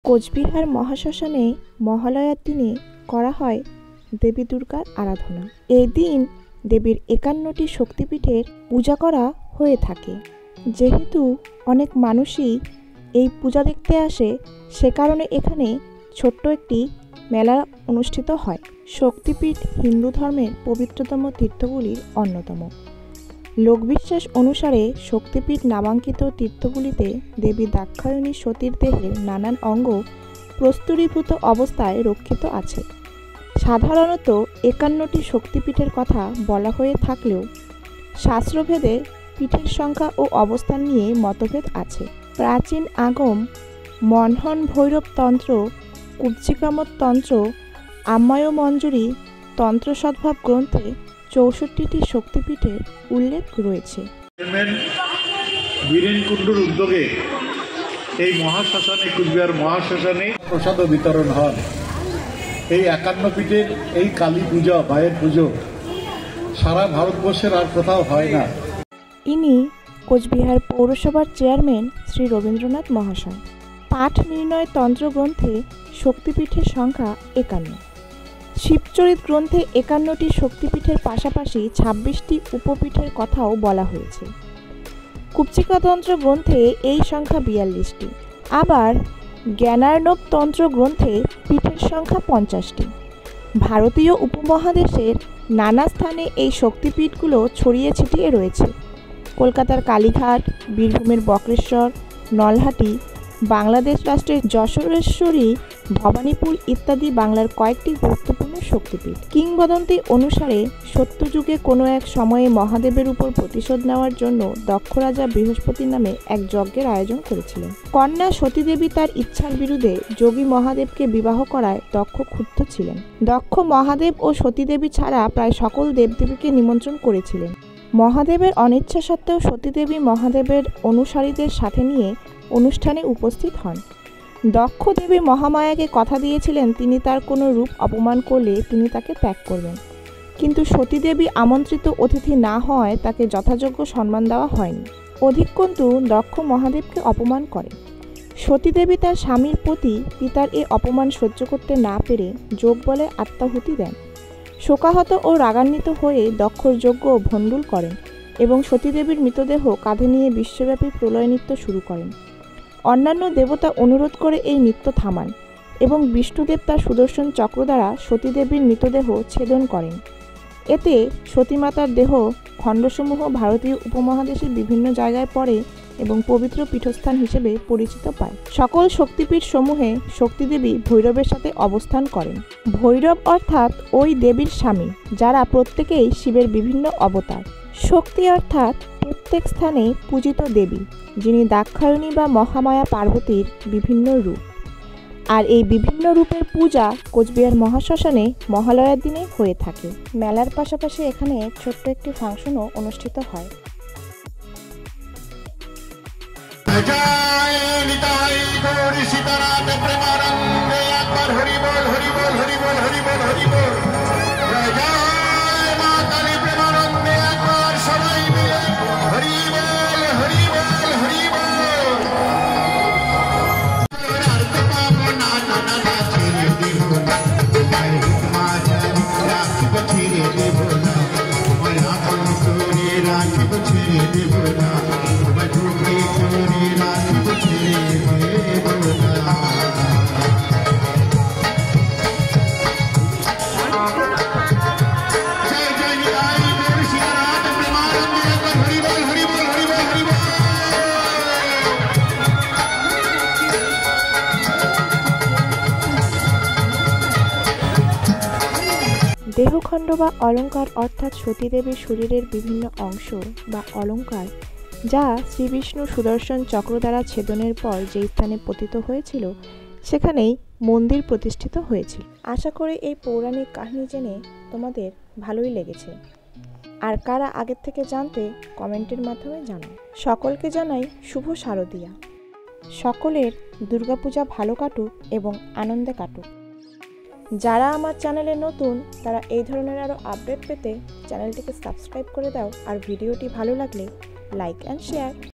কোচবিহার মহাশ্মশানে মহালয়ার দিনে করা হয় দেবী দুর্গার আরাধনা। এই দিন দেবীর ৫১টি শক্তিপীঠের পূজা করা হয়ে থাকে। যেহেতু অনেক মানুষই এই পূজা দেখতে আসে, সে কারণে এখানে ছোট্ট একটি মেলা অনুষ্ঠিত হয়। শক্তিপীঠ হিন্দু ধর্মের পবিত্রতম তীর্থগুলির অন্যতম। লোকবিশ্বাস অনুসারে শক্তিপীঠ নামাঙ্কিত তীর্থগুলিতে দেবী দাক্ষায়ণী সতীর দেহের নানান অঙ্গ প্রস্তরীভূত অবস্থায় রক্ষিত আছে। সাধারণত ৫১টি শক্তিপীঠের কথা বলা হয়ে থাকলেও শাস্ত্রভেদে পীঠের সংখ্যা ও অবস্থান নিয়ে মতভেদ আছে। প্রাচীন আগম মনহন ভৈরব তন্ত্র, কুব্জিকামত তন্ত্র, আম্মায় মঞ্জুরি তন্ত্র সদ্ভাব গ্রন্থে ৬৪টি শক্তিপীঠের উল্লেখ রয়েছে। বীরেন কুণ্ডুর উদ্যোগে এই মহাশ্মশানে, কুচবিহার মহাশ্মশানে প্রসাদ বিতরণ হয়। এই ৫১ পীঠের এই কালী পূজা, মায়ের পুজো সারা ভারতবর্ষের আর কোথাও হয় না। ইনি কোচবিহার পৌরসভার চেয়ারম্যান শ্রী রবীন্দ্রনাথ মহাশয়। পাঠ নির্ণয় তন্ত্র গ্রন্থে শক্তিপীঠের সংখ্যা ৫১। শিবচরিত গ্রন্থে ৫১টি শক্তিপীঠের পাশাপাশি ২৬টি উপপীঠের কথাও বলা হয়েছে। কুব্জিকাতন্ত্র গ্রন্থে এই সংখ্যা ৪২টি। আবার জ্ঞানার্ণব তন্ত্র গ্রন্থে পীঠের সংখ্যা ৫০টি। ভারতীয় উপমহাদেশের নানা স্থানে এই শক্তিপীঠগুলো ছড়িয়ে ছিটিয়ে রয়েছে। কলকাতার কালীঘাট, বীরভূমের বক্রেশ্বর, নলহাটি, বাংলাদেশ রাষ্ট্রের যশোরেশ্বরী, ভবানীপুর ইত্যাদি বাংলার কয়েকটি গুরুত্বপূর্ণ শক্তিপীঠ। কিংবদন্তি অনুসারে সত্যযুগে কোনো এক সময়ে মহাদেবের উপর প্রতিশোধ নেওয়ার জন্য দক্ষ রাজা বৃহস্পতি নামে এক যজ্ঞের আয়োজন করেছিলেন। কন্যা সতীদেবী তার ইচ্ছার বিরুদ্ধে যোগী মহাদেবকে বিবাহ করায় দক্ষ ক্ষুব্ধ ছিলেন। দক্ষ মহাদেব ও সতীদেবী ছাড়া প্রায় সকল দেবদেবীকে নিমন্ত্রণ করেছিলেন। মহাদেবের অনিচ্ছা সত্ত্বেও সতীদেবী মহাদেবের অনুসারীদের সাথে নিয়ে অনুষ্ঠানে উপস্থিত হন। দক্ষ দেবী মহামায়াকে কথা দিয়েছিলেন তিনি তার কোনো রূপ অপমান করলে তিনি তাকে ত্যাগ করবেন, কিন্তু সতীদেবী আমন্ত্রিত অতিথি না হওয়ায় তাকে যথাযোগ্য সম্মান দেওয়া হয়নি। অধিকন্তু দক্ষ মহাদেবকে অপমান করেন। সতীদেবী তার স্বামীর প্রতি পিতার এ অপমান সহ্য করতে না পেরে যোগ বলে আত্মাহুতি দেন। শোকাহত ও রাগান্বিত হয়ে দক্ষর যজ্ঞ ভণ্ডুল করেন এবং সতীদেবীর মৃতদেহ কাঁধে নিয়ে বিশ্বব্যাপী প্রলয় নৃত্য শুরু করেন। অন্যান্য দেবতা অনুরোধ করে এই নৃত্য থামান এবং বিষ্ণুদেব তার সুদর্শন চক্র দ্বারা সতীদেবীর মৃতদেহ ছেদন করেন। এতে সতীমাতার দেহ খণ্ডসমূহ ভারতীয় উপমহাদেশের বিভিন্ন জায়গায় পড়ে এবং পবিত্র পীঠস্থান হিসেবে পরিচিত পায়। সকল শক্তিপীঠ সমূহে শক্তিদেবী ভৈরবের সাথে অবস্থান করেন। ভৈরব অর্থাৎ ওই দেবীর স্বামী, যারা প্রত্যেকেই শিবের বিভিন্ন অবতার। শক্তি অর্থাৎ প্রত্যেক স্থানে পূজিত দেবী, যিনি দাক্ষায়ণী বা মহামায়া পার্বতীর বিভিন্ন রূপ। আর এই বিভিন্ন রূপের পূজা কোচবিহার মহাশ্মশানে মহালয়ার দিনে হয়ে থাকে। মেলার পাশাপাশি এখানে ছোট্ট একটি ফাংশনও অনুষ্ঠিত হয়। দেহখণ্ড বা অলঙ্কার অর্থাৎ সতীদেবীর শরীরের বিভিন্ন অংশ বা অলঙ্কার, যা শ্রীবিষ্ণু সুদর্শন চক্র দ্বারা ছেদনের পর যে স্থানে পতিত হয়েছিল সেখানেই মন্দির প্রতিষ্ঠিত হয়েছিল। আশা করি এই পৌরাণিক কাহিনী জেনে তোমাদের ভালোই লেগেছে। আর কারা আগের থেকে জানতে কমেন্টের মাধ্যমে জানাও। সকলকে জানাই শুভ শারদীয়া। সকলের দুর্গাপূজা ভালো কাটুক এবং আনন্দে কাটুক। যারা আমার চ্যানেলে নতুন তারা এই ধরনের আরও আপডেট পেতে চ্যানেলটিকে সাবস্ক্রাইব করে দাও। আর ভিডিওটি ভালো লাগলে লাইক অ্যান্ড শেয়ার।